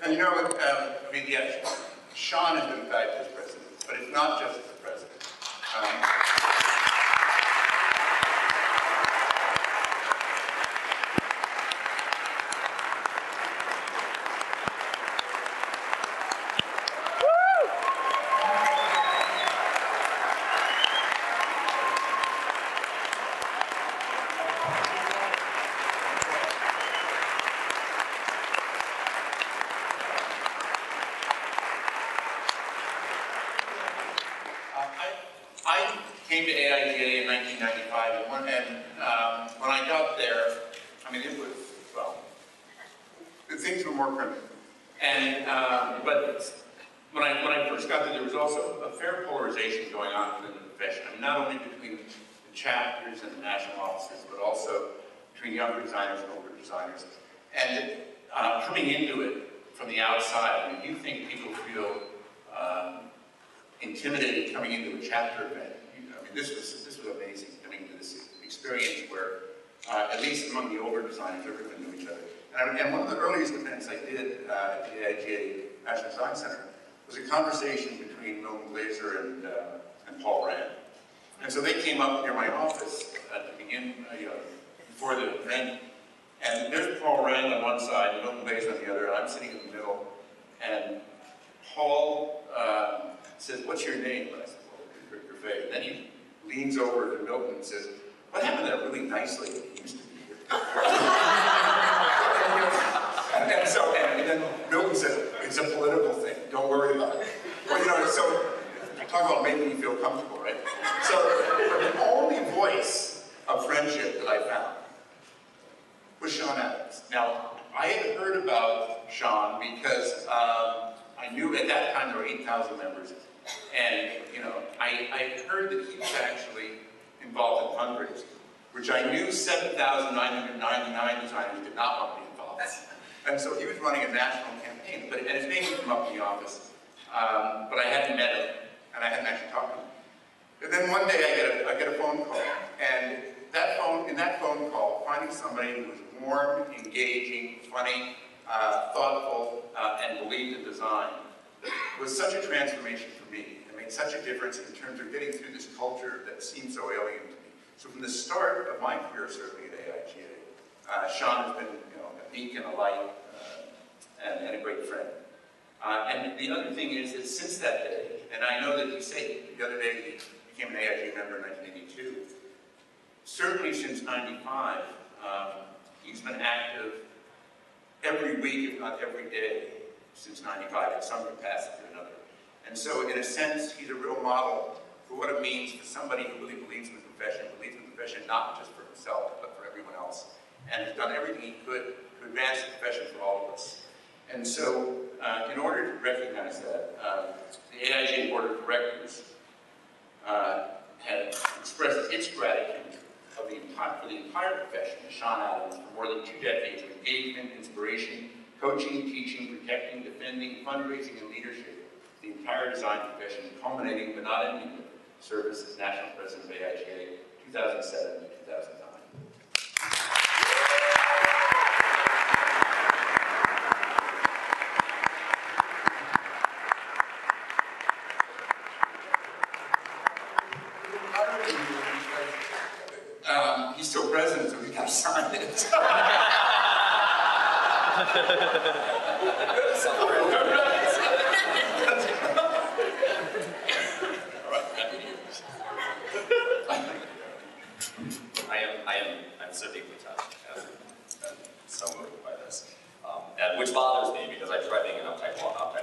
And you know, I mean, yeah, Sean has been fabulous president, but it's not just the president. I came to AIGA in 1995, and when I got there, I mean, it was, well, things were more primitive. And, but when I first got there was also a fair polarization going on within the profession. I mean, not only between the chapters and the national offices, but also between younger designers and older designers. And coming into it from the outside, I mean, you think people feel intimidated coming into a chapter event. I mean, this was amazing, coming into this experience where, at least among the older designers, everyone knew each other. And one of the earliest events I did at the AIGA National Design Center was a conversation between Milton Glaser and Paul Rand. And so they came up near my office to begin, before the event. And there's Paul Rand on one side, and Milton Glaser on the other, and I'm sitting in the middle. And Paul says, "What's your name?" And I said, "Well, Ric Grefe." And then he leans over to Milton and says, "What happened to that really nice lady who used to be here?" and then Milton said, "It's a political thing, don't worry about it." Well, so talk about making you feel comfortable, right? So the only voice of friendship that I found was Sean Adams. Now, I had heard about Sean because I knew at that time there were 8,000 members, and I heard that he was actually involved in fundraising, which I knew 7,999 designers did not want to be involved. And so he was running a national campaign, and his name would come up in the office, but I hadn't met him, and I hadn't actually talked to him. And then one day I get a phone call, and in that phone call, finding somebody who was warm, engaging, funny, thoughtful, and believed in design was such a transformation for me. It made such a difference in terms of getting through this culture that seemed so alien to me. So from the start of my career, certainly at AIGA, Sean has been a beacon, a light, and a great friend. And the other thing is that since that day, and I know that you say the other day he became an AIGA member in 1982, certainly since '95, he's been active every week, if not every day, since '95 in some capacity or another. And so in a sense, he's a real model for what it means for somebody who really believes in the profession not just for himself, but for everyone else, and has done everything he could to advance the profession for all of us. And so, in order to recognize that, the AIGA Board of Directors had expressed its gratitude for the entire profession to Sean Adams for more than 2 decades of engagement, inspiration, coaching, teaching, protecting, defending, fundraising, and leadership. The entire design profession, culminating but not ending with service as National President of AIGA 2007 to 2009. He's still president, so we got to sign it. I'm so deeply touched and so moved by this, and which bothers me because I try being an uptight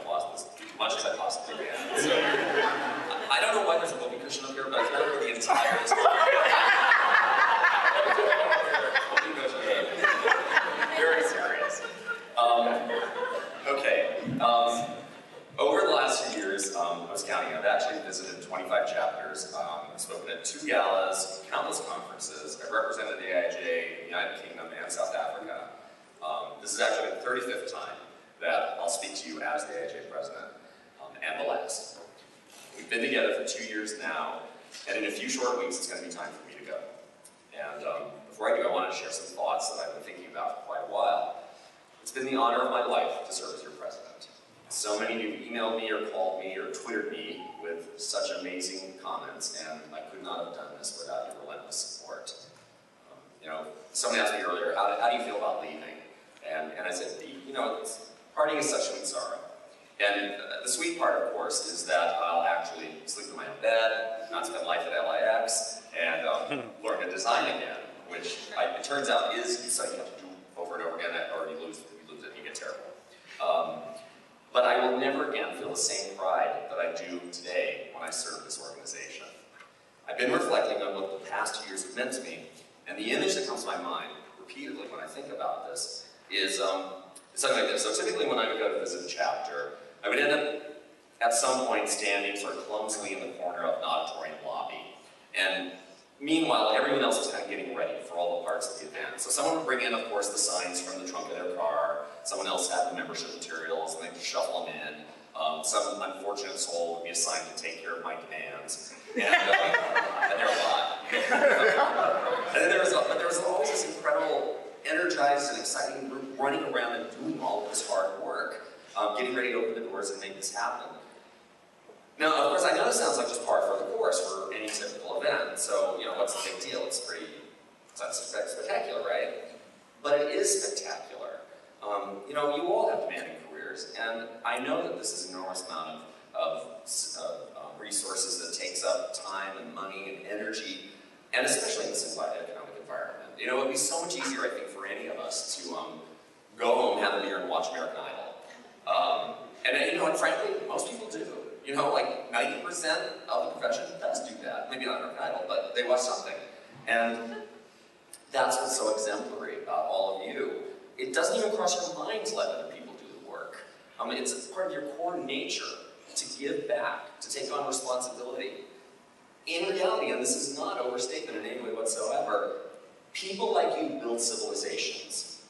boss as much as I possibly can. So, I don't know why there's a whoopee cushion up here, but it's better for the entire Very serious. Okay. Over the last few years, I was counting, I've actually visited 25 chapters, I've spoken at 2 galas, countless conferences, I've represented the AIGA in the United Kingdom and South Africa. This is actually the 35th time that I'll speak to you as the AIGA president, and the last. We've been together for 2 years now, and in a few short weeks, it's going to be time for me to go. And before I do, I wanted to share some thoughts that I've been thinking about for quite a while. It's been the honor of my life to serve as your president. So many of you emailed me or called me or Twittered me with such amazing comments, and I could not have done this without your relentless support. Someone asked me earlier, how do you feel about leaving? And I said, parting is such sweet sorrow. And the sweet part, of course, is that I'll actually sleep in my own bed, not spend life at LIX, and learn to design again, which it turns out is something you have to do over and over again, or you lose it, you get terrible. But I will never again feel the same pride that I do today when I serve this organization. I've been reflecting on what the past 2 years have meant to me, and the image that comes to my mind repeatedly when I think about this is something like this. So typically when I would go to visit a chapter, I would end up at some point standing sort of clumsily in the corner of an auditorium lobby. And meanwhile, everyone else is kind of getting ready for all the parts of the event. So someone would bring in, of course, the signs from the trunk of their car. Someone else had the membership materials, and they'd shuffle them in. Some unfortunate soul would be assigned to take care of my demands. And there were a lot. And then there was always this incredible, energized and exciting group running around and doing all of this hard work, getting ready to open the doors and make this happen. Now, of course, I know this sounds like just par for the course for any typical event, so, what's the big deal? It's spectacular, right? But it is spectacular. You all have demanding careers, and I know that this is an enormous amount of resources that takes up time and money and energy, and especially in this economic environment. It would be so much easier, I think, for any of us to go home, have a beer, and watch American Idol. And frankly, most people do. Like 90% of the profession does do that. Maybe not American Idol, but they watch something. And that's what's so exemplary about all of you. It doesn't even cross your mind to let other people do the work. It's part of your core nature to give back, to take on responsibility. In reality, and this is not overstatement in any way whatsoever, people like you build civilizations.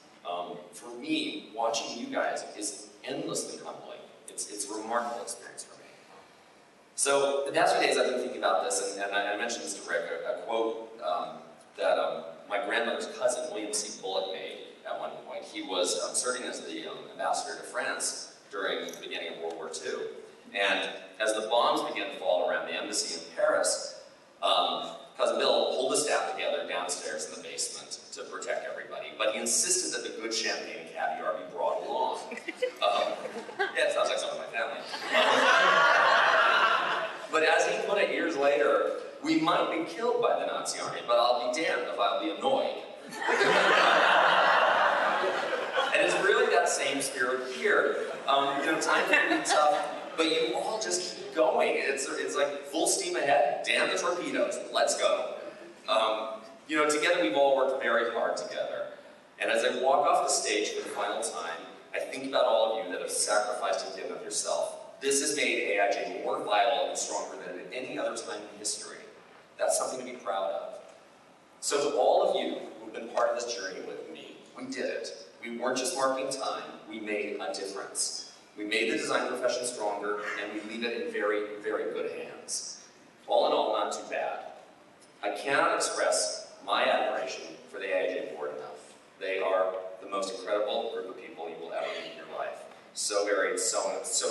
For me, watching you guys is endlessly humbling. It's a remarkable experience for me. So the past few days I've been thinking about this, and I mentioned this to Rick, a quote that my grandmother's cousin, William C. Bullock, made at one point. He was serving as the ambassador to France during the beginning of World War II. And as the bombs began to fall around the embassy in Paris, Cousin Bill pulled the staff together downstairs in the basement to protect everybody, but he insisted that the good champagne and caviar be brought along. Yeah, it sounds like someone in my family. But as he put it years later, we might be killed by the Nazi army, but I'll be damned if I'll be annoyed. And it's really that same spirit here. Times can be tough, but you all just keep going. It's like full steam ahead. Damn the torpedoes. Let's go. Together we've all worked very hard together. And as I walk off the stage for the final time, I think about all of you that have sacrificed and given of yourself. This has made AIJ more vital and stronger than at any other time in history. That's something to be proud of. So to all of you who've been part of this journey with me, we did it. We weren't just marking time, we made a difference. We made the design profession stronger, and we leave it in very, very good hands. All in all, not too bad. I cannot express my admiration for the AIJ board enough. They are the most incredible group of people you will ever meet in your life. So varied, so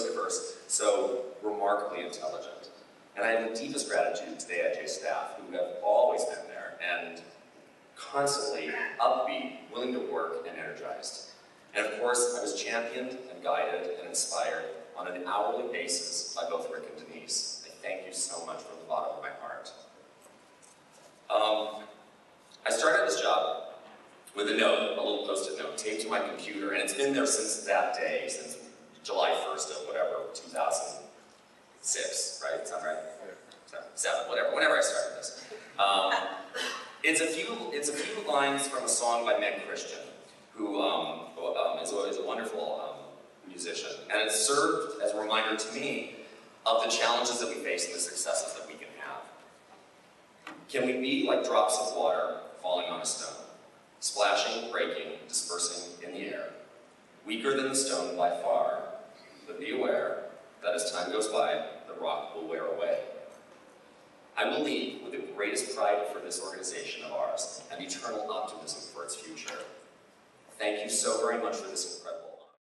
diverse, so remarkably intelligent. And I have the deepest gratitude to the AIJ staff who have always been there and constantly upbeat, willing to work, and energized. And of course, I was championed and guided and inspired on an hourly basis by both Rick and Denise. I thank you so much from the bottom of my heart. I started this job with a note, a little post-it note, taped to my computer, and it's been there since that day, since July 1st of whatever, 2006, right? Is that right? 7, whatever, whenever I started this. It's a few lines from a song by Meg Christian, who is a wonderful musician, and it served as a reminder to me of the challenges that we face and the successes that we can have. Can we be like drops of water falling on a stone, splashing, breaking, dispersing in the air, weaker than the stone by far, but be aware that as time goes by, the rock will wear away. I will leave with the greatest pride for this organization of ours and eternal optimism for its future. Thank you so very much for this incredible